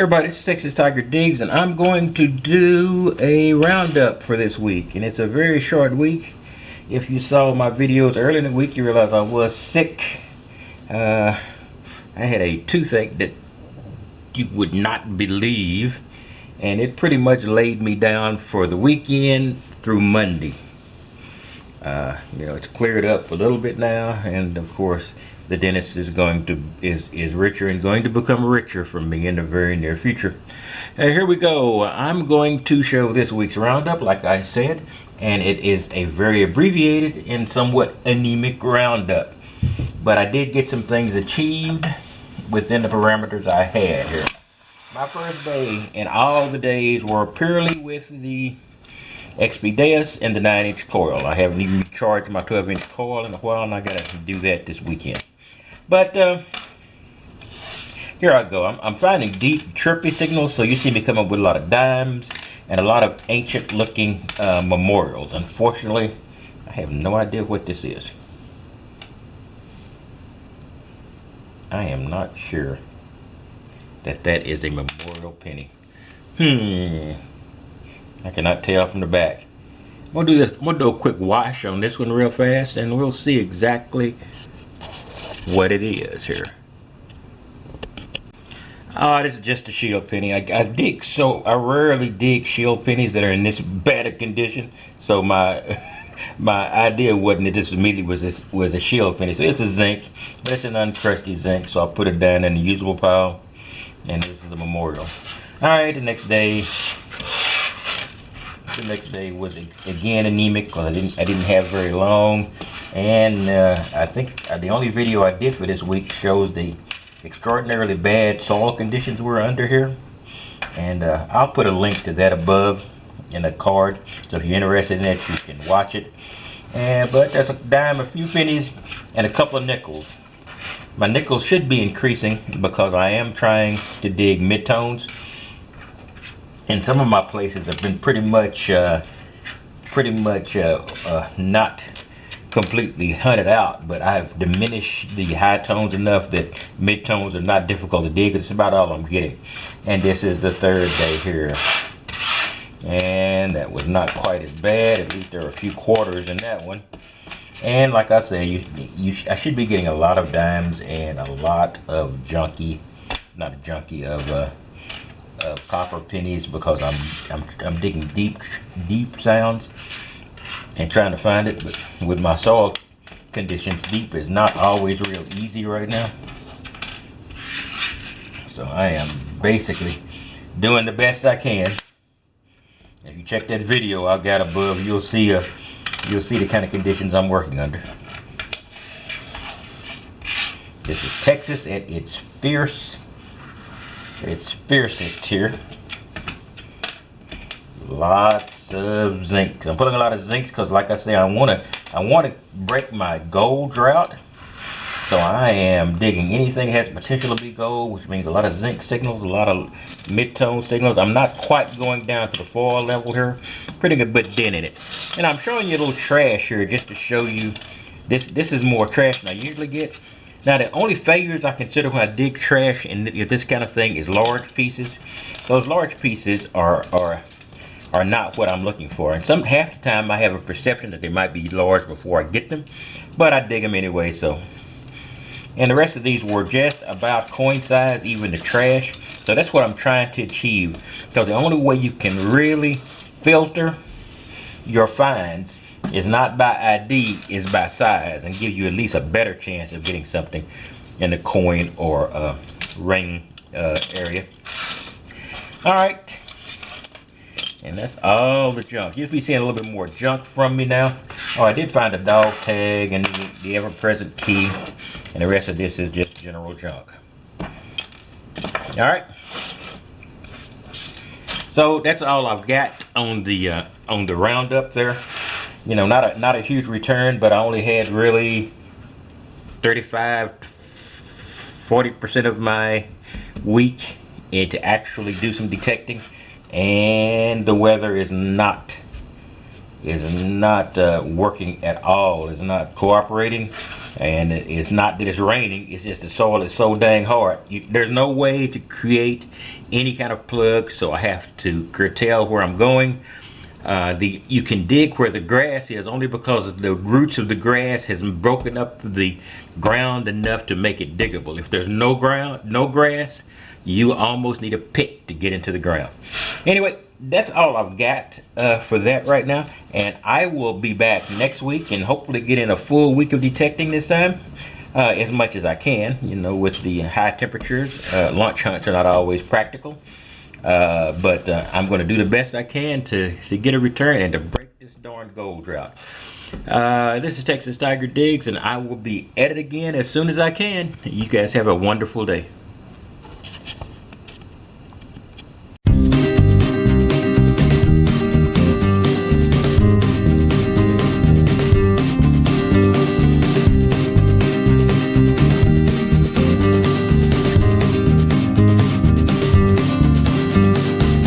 Everybody, it's Texas Tiger Diggs, and I'm going to do a roundup for this week. And it's a very short week. If you saw my videos earlier in the week, you realize I was sick. I had a toothache that you would not believe, and it pretty much laid me down for the weekend through Monday. It's cleared up a little bit now, and of course the dentist is richer and going to become richer for me in the very near future. Here we go. I'm going to show this week's roundup, like I said, and it is a very abbreviated and somewhat anemic roundup. But I did get some things achieved within the parameters I had here. My first day and all the days were purely with the Expedeus and the 9-inch coil. I haven't even charged my 12-inch coil in a while, and I gotta do that this weekend. But here I go. I'm finding deep chirpy signals, so you see me come up with a lot of dimes and a lot of ancient looking memorials. Unfortunately, I have no idea what this is. I am not sure that is a memorial penny. I cannot tell from the back. I'm gonna do this. I'm gonna do a quick wash on this one real fast, and we'll see exactly what it is here. This is just a shield penny. I rarely dig shield pennies that are in this bad a condition. So my idea wasn't that this immediately was a shield penny. So it's a zinc, but it's an uncrusted zinc. So I'll put it down in the usable pile, and this is a memorial. All right, the next day was again anemic because I didn't have very long, and I think the only video I did for this week shows the extraordinarily bad soil conditions we're under here, and I'll put a link to that above in a card, so if you're interested in it, you can watch it. But there's a dime, a few pennies, and a couple of nickels. My nickels should be increasing because I am trying to dig midtones. And some of my places have been pretty much not completely hunted out, but I've diminished the high tones enough that midtones are not difficult to dig. It's about all I'm getting. And this is the third day here, and that was not quite as bad. At least there are a few quarters in that one. And like I say, I should be getting a lot of dimes and a lot of copper pennies, because I'm digging deep sounds and trying to find it. But with my soil conditions, deep is not always real easy right now. So I am basically doing the best I can. If you check that video I got above, you'll see the kind of conditions I'm working under. This is Texas at its fiercest here. Lots of zinc. I'm putting a lot of zinc because, like I say, I want to break my gold drought. So I am digging anything that has potential to be gold, which means a lot of zinc signals, a lot of mid-tone signals. I'm not quite going down to the foil level here. Pretty good bit dent in it. And I'm showing you a little trash here just to show you this is more trash than I usually get. Now, the only failures I consider when I dig trash and this kind of thing is large pieces. Those large pieces are not what I'm looking for. And half the time I have a perception that they might be large before I get them, but I dig them anyway. So, and the rest of these were just about coin size, even the trash. So that's what I'm trying to achieve. So the only way you can really filter your finds is not by ID, is by size, and give you at least a better chance of getting something in the coin or ring area. All right, and that's all the junk. You'll be seeing a little bit more junk from me now. Oh, I did find a dog tag and the ever-present key, and the rest of this is just general junk. All right, so that's all I've got on the roundup there. Not a huge return, but I only had really 35 to 40% of my week to actually do some detecting, and the weather is not is not working at all. It's not cooperating, and it's not that it's raining. It's just the soil is so dang hard. There's no way to create any kind of plug, so I have to curtail where I'm going. You can dig where the grass is only because the roots of the grass has broken up the ground enough to make it diggable. If there's no grass, you almost need a pick to get into the ground. Anyway, that's all I've got for that right now, and I will be back next week and hopefully get in a full week of detecting this time, as much as I can. You know, with the high temperatures, launch hunts are not always practical. But I'm going to do the best I can to get a return and to break this darn gold drought. This is Texas Tiger Digs, and I will be at it again as soon as I can. You guys have a wonderful day.